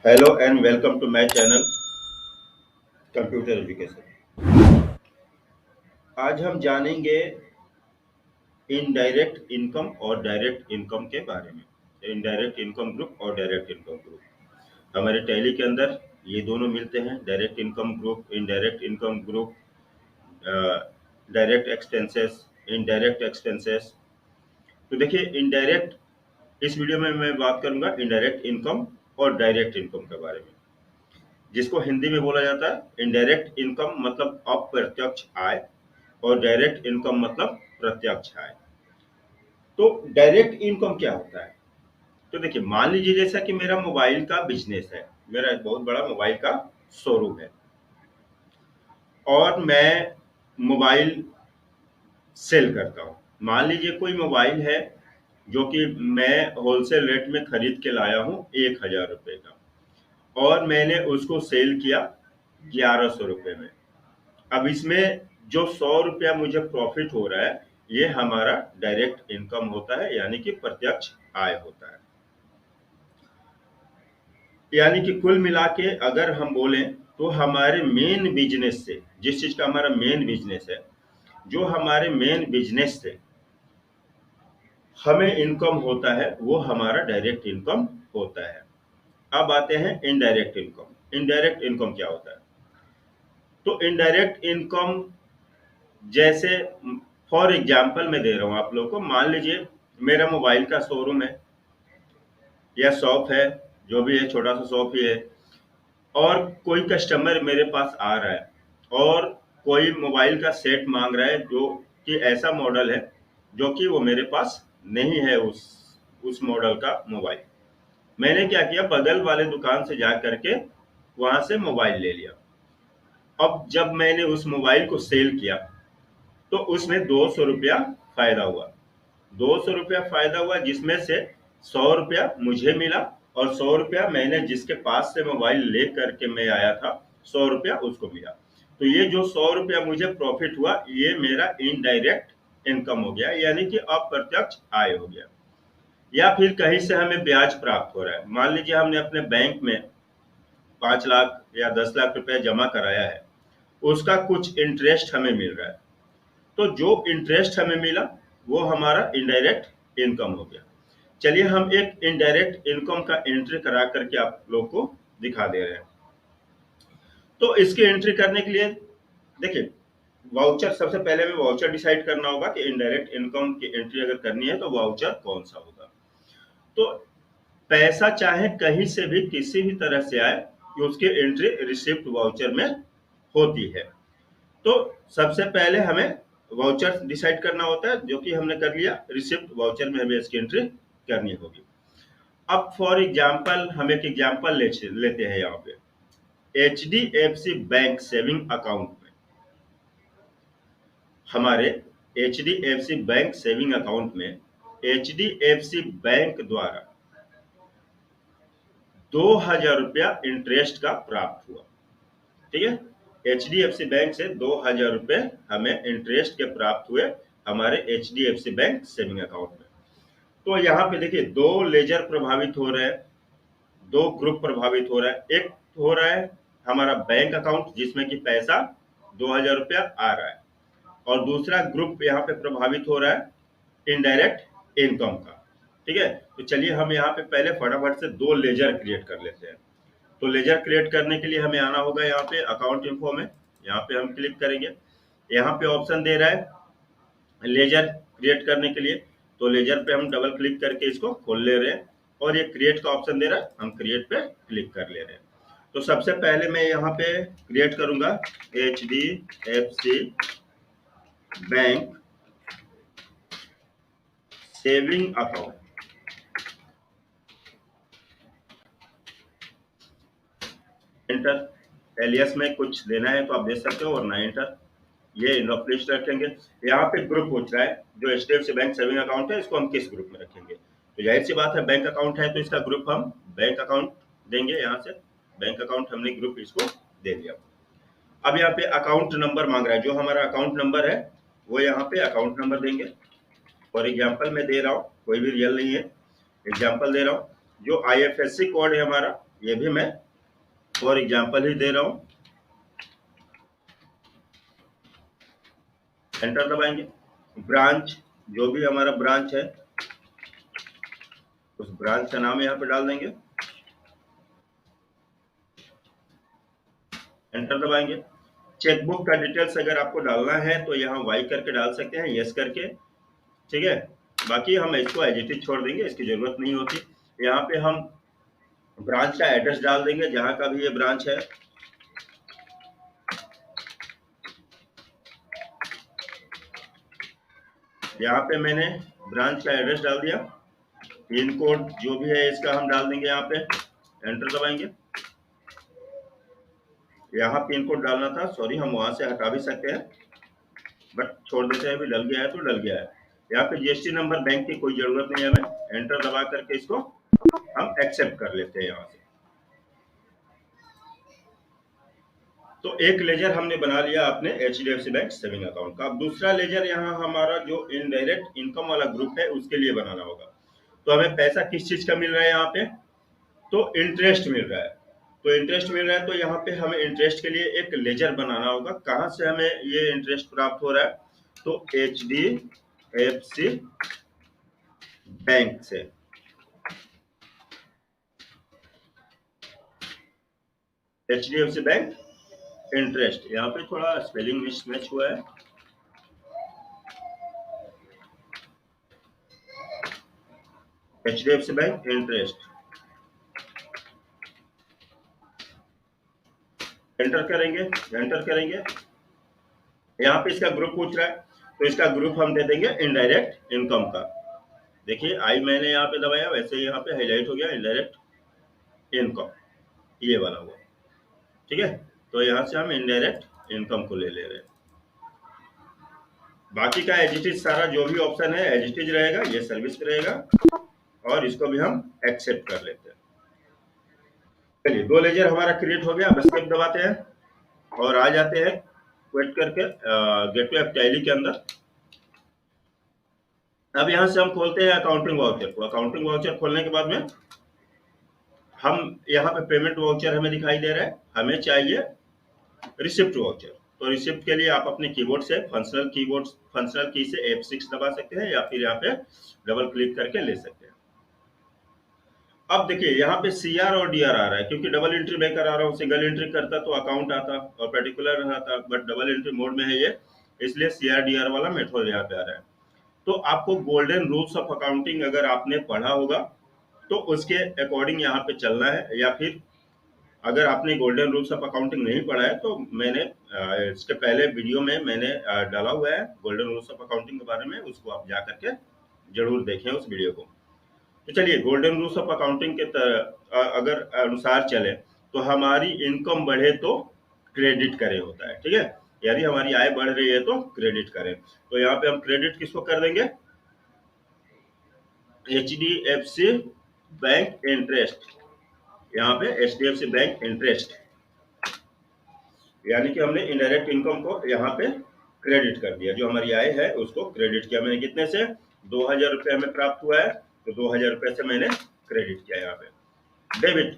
Hello and welcome to my channel computer education. आज हम जानेंगे इनडायरेक्ट इनकम और डायरेक्ट इनकम के बारे में। इनडायरेक्ट इनकम ग्रुप और डायरेक्ट इनकम ग्रुप हमारे टैली के अंदर ये दोनों मिलते हैं। Direct income group, indirect income group, direct expenses, indirect expenses. तो देखिए, इनडायरेक्ट इस वीडियो में मैं बात करूंगा इनडायरेक्ट इनकम और डायरेक्ट इनकम के बारे में, जिसको हिंदी में बोला जाता है इनडायरेक्ट इनकम मतलब अप्रत्यक्ष आय और डायरेक्ट इनकम मतलब प्रत्यक्ष आय। तो डायरेक्ट इनकम क्या होता है? तो देखिए, मान लीजिए जैसा कि मेरा मोबाइल का बिजनेस है, मेरा एक बहुत बड़ा मोबाइल का शोरूम है और मैं मोबाइल सेल करता हूँ। मान लीजिए कोई मोबाइल है जो कि मैं होलसेल रेट में खरीद के लाया हूँ 1000 रुपये का और मैंने उसको सेल किया 1100 रुपये में। अब इसमें जो 100 रुपया मुझे प्रॉफिट हो रहा है, ये हमारा डायरेक्ट इनकम होता है, यानी कि प्रत्यक्ष आय होता है। यानी कि कुल मिला के अगर हम बोलें तो हमारे मेन बिजनेस से, जिस चीज का हमारा मेन बिजनेस है, जो हमारे मेन बिजनेस से हमें इनकम होता है, वो हमारा डायरेक्ट इनकम होता है। अब आते हैं इनडायरेक्ट इनकम। इनडायरेक्ट इनकम क्या होता है? तो इनडायरेक्ट इनकम जैसे फॉर एग्जाम्पल मैं दे रहा हूँ आप लोगों को। मान लीजिए मेरा मोबाइल का शोरूम है या शॉप है, जो भी है, छोटा सा शॉप ही है, और कोई कस्टमर मेरे पास आ रहा है और कोई मोबाइल का सेट मांग रहा है जो कि ऐसा मॉडल है जो कि वो मेरे पास नहीं है, उस मॉडल का मोबाइल। मैंने क्या किया, बगल वाले दुकान से जा करके वहां से मोबाइल ले लिया। अब जब मैंने उस मोबाइल को सेल किया तो उसमें 200 रुपया फायदा हुआ। 200 रुपया फायदा हुआ, जिसमें से 100 रुपया मुझे मिला और 100 रुपया मैंने जिसके पास से मोबाइल ले करके मैं आया था, 100 रुपया उसको मिला। तो ये जो 100 रुपया मुझे प्रॉफिट हुआ, ये मेरा इनडायरेक्ट इनकम हो गया, यानी कि अप्रत्यक्ष आय हो गया। या फिर कहीं से हमें ब्याज प्राप्त हो रहा है। मान लीजिए हमने अपने बैंक में 5 लाख या 10 लाख रुपया जमा कराया है, उसका कुछ इंटरेस्ट हमें मिल रहा है। तो जो इंटरेस्ट हमें मिला वो हमारा इनडायरेक्ट इनकम हो गया। चलिए हम एक इनडायरेक्ट इनकम का एंट्री करा करके आप लोग को दिखा दे रहे हैं। तो इसकी एंट्री करने के लिए देखिए, वाउचर, सबसे पहले हमें वाउचर डिसाइड करना होगा कि इनडायरेक्ट इनकम की एंट्री अगर करनी है तो वाउचर कौन सा होगा। तो पैसा चाहे कहीं से भी किसी भी तरह से आए, कि उसकी एंट्री रिसिप्ट वाउचर में होती है। तो सबसे पहले हमें वाउचर डिसाइड करना होता है, जो कि हमने कर लिया। रिसिप्ट वाउचर में हमें इसकी एंट्री करनी होगी। अब फॉर एग्जाम्पल हम एक एग्जाम्पल लेते हैं यहाँ पे। HDFC बैंक सेविंग अकाउंट में, हमारे HDFC बैंक सेविंग अकाउंट में HDFC बैंक द्वारा 2000 रुपया इंटरेस्ट का प्राप्त हुआ। ठीक है, HDFC बैंक से 2000 रुपए हमें इंटरेस्ट के प्राप्त हुए हमारे HDFC बैंक सेविंग अकाउंट में। तो यहाँ पे देखिए, दो लेजर प्रभावित हो रहे हैं, दो ग्रुप प्रभावित हो रहा है। एक हो रहा है हमारा बैंक अकाउंट, जिसमें कि पैसा 2000 रुपया आ रहा है, और दूसरा ग्रुप यहाँ पे प्रभावित हो रहा है इनडायरेक्ट इनकम का। ठीक है, तो चलिए हम यहाँ पे पहले फटाफट से दो लेजर क्रिएट कर लेते हैं। तो लेजर क्रिएट करने के लिए हमें आना होगा यहाँ पे अकाउंट इन्फो में। यहाँ पे हम क्लिक करेंगे, यहाँ पे ऑप्शन दे रहा है लेजर क्रिएट करने के लिए। तो लेजर पे हम डबल क्लिक करके इसको खोल ले रहे हैं और ये क्रिएट का ऑप्शन दे रहा है, हम क्रिएट पे क्लिक कर ले रहे हैं। तो सबसे पहले मैं यहाँ पे क्रिएट करूंगा HDFC bank saving account. Enter. Alias में कुछ देना है तो आप दे सकते हो, और ना एंटर। ये इनफ लिस्ट रखेंगे। यहाँ पे ग्रुप पूछ रहा है, जो HDFC बैंक सेविंग अकाउंट है, इसको हम किस ग्रुप में रखेंगे। तो जाहिर सी बात है, बैंक अकाउंट है तो इसका ग्रुप हम बैंक अकाउंट देंगे। यहाँ से बैंक अकाउंट हमने ग्रुप इसको दे दिया। अब यहाँ पे अकाउंट नंबर मांग रहा है, जो हमारा अकाउंट नंबर है वो यहाँ पे अकाउंट नंबर देंगे। फॉर एग्जाम्पल मैं दे रहा हूँ, कोई भी रियल नहीं है, एग्जाम्पल दे रहा हूँ। जो IFSC कोड है हमारा, ये भी मैं फॉर एग्जाम्पल ही दे रहा हूँ। एंटर दबाएंगे। ब्रांच, जो भी हमारा ब्रांच है उस ब्रांच का नाम यहाँ पे डाल देंगे। एंटर दबाएंगे। चेकबुक का डिटेल्स अगर आपको डालना है तो यहाँ वाई करके डाल सकते हैं, यस करके, ठीक है। बाकी हम इसको एज इट इज छोड़ देंगे, इसकी जरूरत नहीं होती। यहाँ पे हम ब्रांच का एड्रेस डाल देंगे, जहाँ का भी ये ब्रांच है। यहाँ पे मैंने ब्रांच का एड्रेस डाल दिया। पिन कोड जो भी है इसका हम डाल देंगे यहाँ पे। एंटर दबाएंगे। यहाँ पिन कोड डालना था, सॉरी, हम वहां से हटा भी सकते हैं, बट छोड़ देते हैं, अभी डल गया है तो डल गया है। यहाँ पे जीएसटी नंबर बैंक की कोई जरूरत नहीं है हमें। एंटर दबा करके इसको हम एक्सेप्ट कर लेते हैं यहाँ से। तो एक लेजर हमने बना लिया अपने एचडीएफसी बैंक सेविंग अकाउंट का। अब दूसरा लेजर यहाँ हमारा जो इनडायरेक्ट इनकम वाला ग्रुप है उसके लिए बनाना होगा। तो हमें पैसा किस चीज का मिल रहा है यहाँ पे, तो इंटरेस्ट मिल रहा है। तो इंटरेस्ट मिल रहा है तो यहाँ पे हमें इंटरेस्ट के लिए एक लेजर बनाना होगा। कहाँ से हमें ये इंटरेस्ट प्राप्त हो रहा है, तो एचडीएफसी बैंक से। एचडीएफसी बैंक इंटरेस्ट, यहाँ पे थोड़ा स्पेलिंग मिसमैच हुआ है। एचडीएफसी बैंक इंटरेस्ट, एंटर करेंगे। एंटर करेंगे, यहाँ पे इसका ग्रुप पूछ रहा है तो इसका ग्रुप हम दे देंगे इनडायरेक्ट इनकम का। देखिए आई मैंने यहाँ पे दबाया, वैसे ही यहाँ पे हाईलाइट हो गया इनडायरेक्ट इनकम, ये वाला हुआ, ठीक है। तो यहाँ से हम इनडायरेक्ट इनकम को ले ले रहे हैं। बाकी का एज इट इज सारा जो भी ऑप्शन है एज इट इज रहेगा, ये सर्विस रहेगा, और इसको भी हम एक्सेप्ट कर लेते हैं। चलिए, दो लेजर हमारा क्रिएट हो गया। अब एस्केप दबाते हैं और आ जाते हैं वेट करके गेटवे ऑफ टैली के अंदर। अब यहाँ से हम खोलते हैं अकाउंटिंग वाउचर को। अकाउंटिंग वाउचर खोलने के बाद में हम यहाँ पे पेमेंट वाउचर हमें दिखाई दे रहा है, हमें चाहिए रिसिप्ट वाउचर। तो रिसिप्ट के लिए आप अपने कीबोर्ड से फंक्शनल की से F6 दबा सकते हैं, या फिर यहाँ पे डबल क्लिक करके ले सकते हैं। अब देखिए यहाँ पे सीआर और डीआर आ रहा है, क्योंकि डबल एंट्री मैं करा रहा हूँ। सिंगल एंट्री करता तो अकाउंट आता और पर्टिकुलर आता, बट डबल एंट्री मोड में है ये, इसलिए सीआर डीआर वाला मेथड यहाँ पे आ रहा है। तो आपको गोल्डन रूल्स ऑफ अकाउंटिंग अगर आपने पढ़ा होगा तो उसके अकॉर्डिंग यहाँ पे चलना है, या फिर अगर आपने गोल्डन रूल्स ऑफ अकाउंटिंग नहीं पढ़ा है तो मैंने इसके पहले वीडियो में मैंने डाला हुआ है गोल्डन रूल्स ऑफ अकाउंटिंग के बारे में, उसको आप जा करके जरूर देखें उस वीडियो को। तो चलिए, गोल्डन रूल्स ऑफ अकाउंटिंग के अगर अनुसार चले तो हमारी इनकम बढ़े तो क्रेडिट करें होता है, ठीक है। यानी हमारी आय बढ़ रही है तो क्रेडिट करें। तो यहाँ पे हम क्रेडिट किसको कर देंगे, एचडीएफसी बैंक इंटरेस्ट। यहाँ पे एचडीएफसी बैंक इंटरेस्ट, यानी कि हमने इनडायरेक्ट इनकम को यहाँ पे क्रेडिट कर दिया। जो हमारी आय है उसको क्रेडिट किया मैंने। कितने से, 2000 रुपये हमें प्राप्त हुआ है, तो 2000 रुपये से मैंने क्रेडिट किया। यहाँ पे डेबिट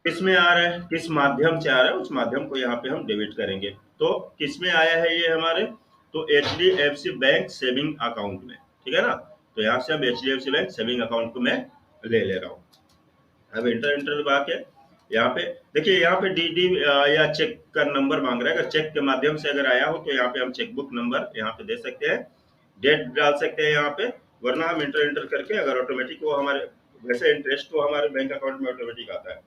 किस में आ रहा है, किस माध्यम से आ रहा है, उस माध्यम को यहाँ पे हम डेबिट करेंगे। तो किस में आया है ये हमारे, तो एचडीएफसी बैंक सेविंग अकाउंट में, ठीक है ना। तो यहाँ से हम एचडीएफसी बैंक सेविंग अकाउंट को मैं ले ले रहा हूँ। अब इंटर दबा के यहाँ पे देखिए, यहाँ पे डीडी या चेक का नंबर मांग रहा है। अगर चेक के माध्यम से अगर आया हो तो यहाँ पे हम चेकबुक नंबर यहाँ पे दे सकते हैं, डेट डाल सकते हैं यहाँ पे, वरना हम इंटर करके अगर ऑटोमेटिक वो हमारे, वैसे इंटरेस्ट तो हमारे बैंक अकाउंट में ऑटोमेटिक आता है,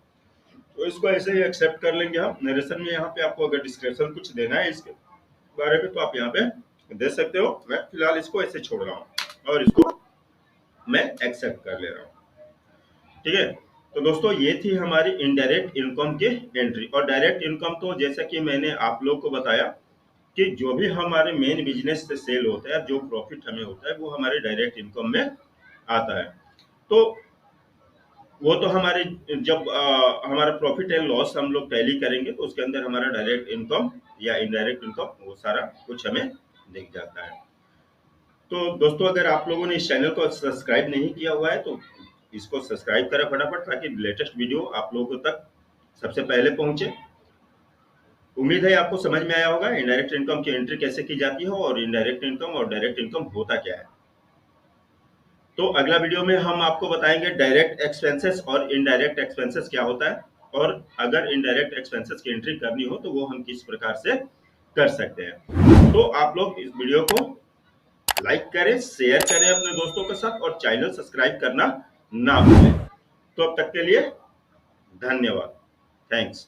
तो इसको ऐसे ही एक्सेप्ट कर लेंगे हम। नरेशन में यहाँ पे आपको अगर डिस्क्रिप्शन कुछ देना है इसके बारे में तो आप यहाँ पे दे सकते हो। मैं फिलहाल इसको ऐसे छोड़ रहा हूँ और इसको मैं एक्सेप्ट कर ले रहा हूँ, ठीक है। तो दोस्तों ये थी हमारी इनडायरेक्ट इनकम की एंट्री। और डायरेक्ट इनकम तो जैसा कि मैंने आप लोग को बताया कि जो भी हमारे मेन बिजनेस से सेल होता है, जो प्रॉफिट हमें होता है वो हमारे डायरेक्ट इनकम में आता है। तो वो तो हमारे जब हमारा प्रॉफिट एंड लॉस हम लोग टैली करेंगे तो उसके अंदर हमारा डायरेक्ट इनकम या इनडायरेक्ट इनकम वो सारा कुछ हमें दिख जाता है। तो दोस्तों अगर आप लोगों ने इस चैनल को सब्सक्राइब नहीं किया हुआ है तो इसको सब्सक्राइब करें फटाफट, ताकि लेटेस्ट वीडियो आप लोगों तक सबसे पहले पहुंचे। उम्मीद है आपको समझ में आया होगा इनडायरेक्ट इनकम की एंट्री कैसे की जाती है और इनडायरेक्ट इनकम और डायरेक्ट इनकम होता क्या है। तो अगला वीडियो में हम आपको बताएंगे डायरेक्ट एक्सपेंसेस और इनडायरेक्ट एक्सपेंसेस क्या होता है, और अगर इनडायरेक्ट एक्सपेंसेस की एंट्री करनी हो तो वो हम किस प्रकार से कर सकते हैं। तो आप लोग इस वीडियो को लाइक करें, शेयर करें अपने दोस्तों के साथ, और चैनल सब्सक्राइब करना ना भूलें। तो अब तक के लिए धन्यवाद। थैंक्स।